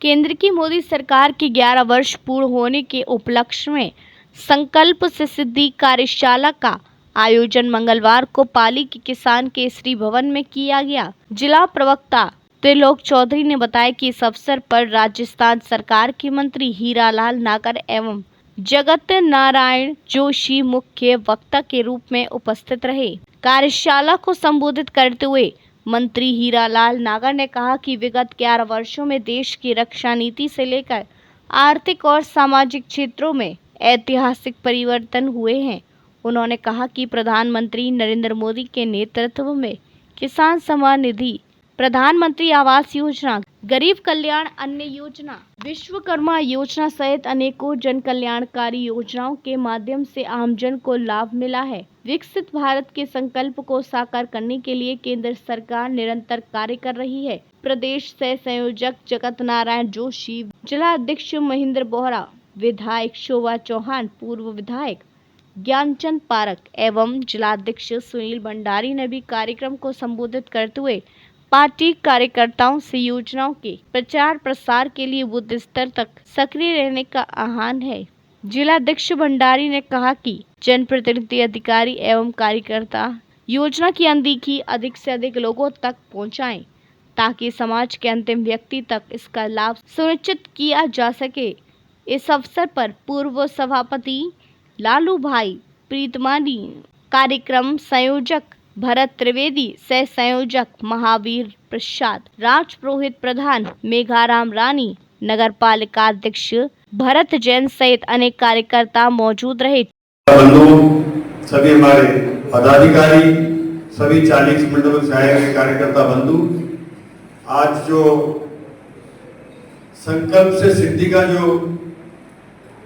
केंद्र की मोदी सरकार के 11 वर्ष पूर्ण होने के उपलक्ष्य में संकल्प से सिद्धि कार्यशाला का आयोजन मंगलवार को पाली के किसान केसरी भवन में किया गया। जिला प्रवक्ता त्रिलोक चौधरी ने बताया कि इस अवसर पर राजस्थान सरकार के मंत्री हीरालाल नागर एवं जगत नारायण जोशी मुख्य वक्ता के रूप में उपस्थित रहे। कार्यशाला को संबोधित करते हुए मंत्री हीरालाल नागर ने कहा कि विगत 11 वर्षों में देश की रक्षा नीति से लेकर आर्थिक और सामाजिक क्षेत्रों में ऐतिहासिक परिवर्तन हुए हैं। उन्होंने कहा कि प्रधानमंत्री नरेंद्र मोदी के नेतृत्व में किसान सम्मान निधि, प्रधानमंत्री आवास योजना, गरीब कल्याण अन्न योजना, विश्वकर्मा योजना सहित अनेकों जन कल्याणकारी योजनाओं के माध्यम से आमजन को लाभ मिला है। विकसित भारत के संकल्प को साकार करने के लिए केंद्र सरकार निरंतर कार्य कर रही है। प्रदेश से संयोजक जगत नारायण जोशी, जिला अध्यक्ष महेंद्र बोहरा, विधायक शोभा चौहान, पूर्व विधायक ज्ञानचंद पारक एवं जिलाध्यक्ष सुनील भंडारी ने भी कार्यक्रम को संबोधित करते हुए पार्टी कार्यकर्ताओं से योजनाओं के प्रचार प्रसार के लिए बूथ स्तर तक सक्रिय रहने का आह्वान है। जिलाध्यक्ष भंडारी ने कहा कि जनप्रतिनिधि, अधिकारी एवं कार्यकर्ता योजना की अनदेखी अधिक से अधिक लोगों तक पहुंचाएं, ताकि समाज के अंतिम व्यक्ति तक इसका लाभ सुनिश्चित किया जा सके। इस अवसर पर पूर्व सभापति लालू भाई प्रीतमानी, कार्यक्रम संयोजक भरत त्रिवेदी, सह संयोजक महावीर प्रसाद, राज पुरोहित प्रधान, मेघाराम रानी, नगर पालिका अध्यक्ष भरत जैन सहित अनेक कार्यकर्ता मौजूद रहे। सभी हमारे पदाधिकारी, सभी 40 मंडलों से आए हुए कार्यकर्ता बंधु, आज जो संकल्प से सिद्धि का जो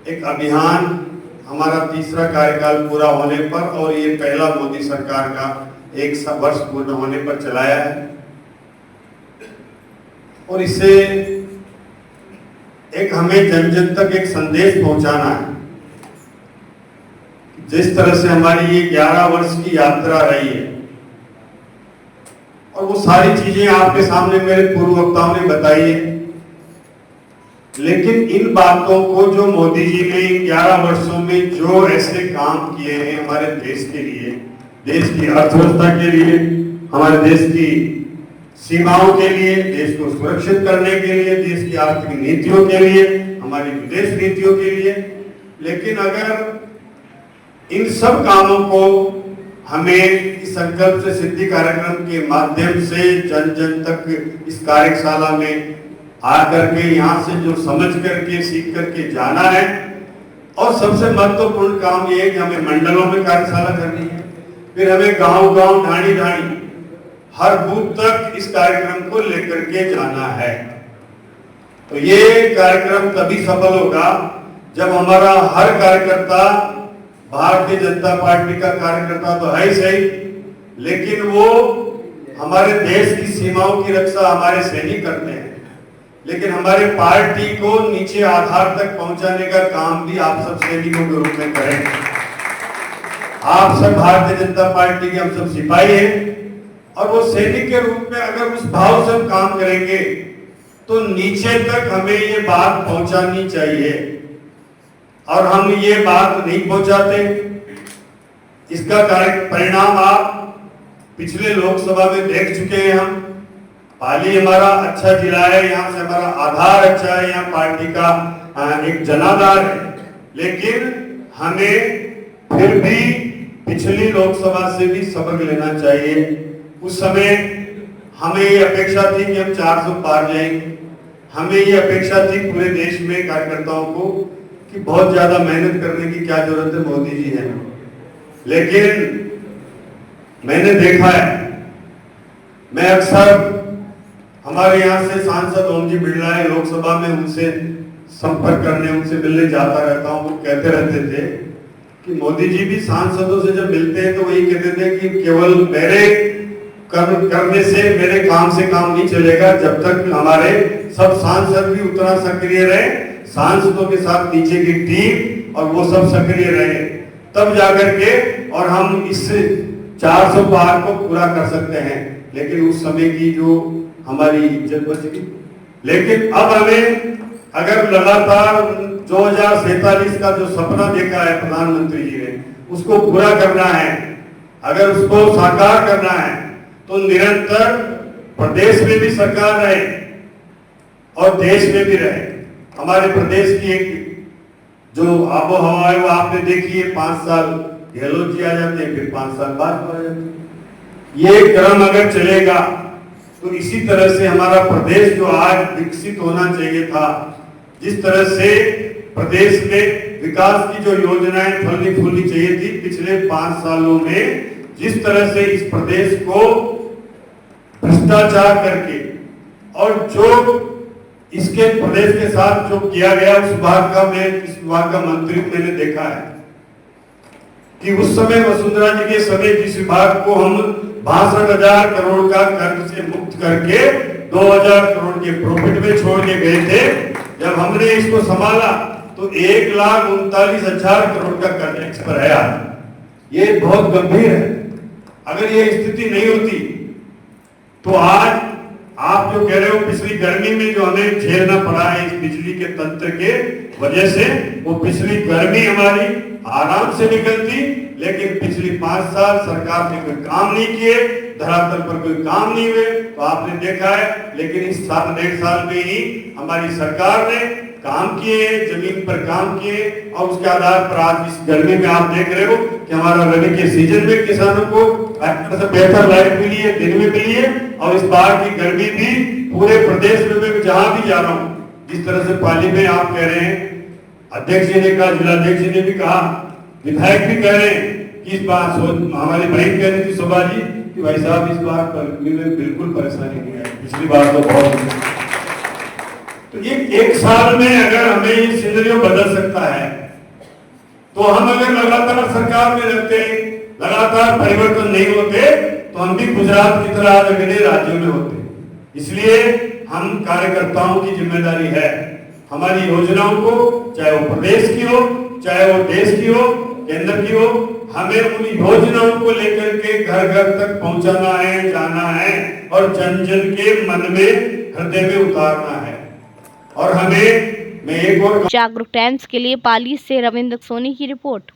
एक अभियान हमारा तीसरा कार्यकाल पूरा होने पर और ये पहला मोदी सरकार का 1 वर्ष पूर्ण होने पर चलाया है, और इससे एक हमें जन जन तक एक संदेश पहुंचाना है। जिस तरह से हमारी ये 11 वर्ष की यात्रा रही है, और वो सारी चीजें आपके सामने मेरे पूर्व वक्ताओं ने बताई है, लेकिन इन बातों को जो मोदी जी ने 11 वर्षों में जो ऐसे काम किए हैं हमारे देश के लिए, देश की अर्थव्यवस्था के लिए, हमारे देश की सीमाओं के लिए, देश को सुरक्षित करने के लिए, देश की आर्थिक नीतियों के लिए, हमारी विदेश नीतियों के लिए, लेकिन अगर इन सब कामों को हमें इस संकल्प से सिद्धि कार्यक्रम के माध्यम से जन जन तक इस कार्यशाला में आकर के यहाँ से जो समझ करके सीख करके जाना है, और सबसे महत्वपूर्ण काम ये है कि हमें मंडलों में कार्यशाला करनी है, फिर हमें गांव गांव, ढाणी ढाणी, हर बूथ तक इस कार्यक्रम को लेकर के जाना है। तो ये कार्यक्रम तभी सफल होगा जब हमारा हर कार्यकर्ता, भारतीय जनता पार्टी का कार्यकर्ता तो है सही, लेकिन वो हमारे देश की सीमाओं की रक्षा हमारे सैनिक करते हैं, लेकिन हमारे पार्टी को नीचे आधार तक पहुंचाने का काम भी आप सब सैनिकों के रूप में करें। आप सब भारतीय जनता पार्टी के हम सब सिपाही हैं, और वो सैनिक के रूप में अगर उस भाव से हम काम करेंगे तो नीचे तक हमें ये बात पहुंचानी चाहिए, और हम ये बात नहीं पहुंचाते। इसका परिणाम आप पिछले लोकसभा में देख चुके हैं। हम पाली हमारा अच्छा जिला है, यहाँ से हमारा आधार अच्छा है, यहाँ पार्टी का एक जनाधार है, लेकिन हमें फिर भी पिछली लोकसभा से भी सबक लेना चाहिए। उस समय हमें ये अपेक्षा थी कि हम 400 पार जाएंगे, हमें ये अपेक्षा थी पूरे देश में कार्यकर्ताओं को कि बहुत ज्यादा मेहनत करने की क्या जरूरत है, मोदी जी है। लेकिन मैंने देखा है, मैं अक्सर हमारे यहाँ से सांसद ओम जी बिरला है, लोकसभा में उनसे संपर्क करने, उनसे मिलने जाता रहता हूँ। वो कहते रहते थे कि मोदी जी भी सांसदों से जब मिलते हैं तो वही कहते थे कि केवल मेरे करने से, मेरे काम से काम नहीं चलेगा, जब तक हमारे सब सांसद भी उतना सक्रिय रहे, सांसदों के साथ नीचे की टीम और वो सब सक्रिय रहे, तब जाकर के और हम इस 400 पार को पूरा कर सकते हैं। लेकिन उस समय की जो हमारी इज्जत बच गई, लेकिन अब हमें अगर लगातार 2047 का जो सपना देखा है प्रधानमंत्री जी ने, उसको पूरा करना है, अगर उसको साकार करना है, तो निरंतर प्रदेश में भी सरकार रहे और देश में भी रहे। हमारे प्रदेश की एक जो आबो हवा है वो आपने देखी है, 5 साल गहलोत जी आ जाते हैं, फिर 5 साल बाद आ जाते हैं। ये क्रम अगर चलेगा तो इसी तरह से हमारा प्रदेश जो आज विकसित होना चाहिए था, जिस तरह से प्रदेश में विकास की जो योजनाएं फलनी फूलनी चाहिए थी, पिछले 5 सालों में जिस तरह से इस प्रदेश को भ्रष्टाचार करके और जो इसके प्रदेश के साथ जो किया गया, उस विभाग का मंत्री मैंने देखा है कि उस समय वसुंधरा जी के समय जिस विभाग को हम 62,000 करोड़ का कर्ज से मुक्त करके 2,000 करोड़ के प्रॉफिट में छोड़ के गए थे, जब हमने इसको संभाला तो 1,39,000 करोड़ का कर्ज एक्स पर आया। ये बहुत गंभीर है। अगर ये स्थिति नहीं होती तो आज आप जो कह रहे हो पिछली गर्मी में जो हमें झेलना पड़ा है इस बिजली के तंत्र के वजह से, वो पिछली गर्मी हमारी आराम से निकलती, लेकिन पिछली 5 साल सरकार ने कोई काम नहीं किए, धरातल पर कोई काम नहीं हुए, तो आपने देखा है। लेकिन इस 7-1.5 साल में ही हमारी सरकार ने काम किए, जमीन पर काम किए, और उसके आधार पर आज इस गर्मी में आप देख रहे हो कि हमारा रबी के सीजन में किसानों को बेहतर लाइट मिली है, दिन में मिली है। और इस बार की गर्मी भी पूरे प्रदेश में, मैं जहां भी जा रहा हूँ, जिस तरह से पाली में आप कह रहे हैं, अध्यक्ष जी ने कहा, जिलाध्यक्ष जी ने भी कहा, विधायक भी कह रहे हैं कि इस बार हमारी बहन कह रही थी शोभा जी कि भाई साहब इस बार गर्मी में बिल्कुल परेशानी नहीं आई, पिछली बार तो बहुत। तो ये 1 साल में अगर हमें ये सिनेरियो बदल सकता है, तो हम अगर लगातार सरकार में रहते, लगातार परिवर्तन नहीं होते, तो हम भी गुजरात की तरह अगले राज्यों में होते। इसलिए हम कार्यकर्ताओं की जिम्मेदारी है, हमारी योजनाओं को, चाहे वो प्रदेश की हो, चाहे वो देश की हो, केंद्र की हो, हमें उन योजनाओं को लेकर के घर घर तक पहुंचाना है, जाना है और जन जन के मन में, हृदय में उतारना है। और हमें, मैं एक और जागरूक टाइम्स के लिए पाली से रविंद्र सोनी की रिपोर्ट।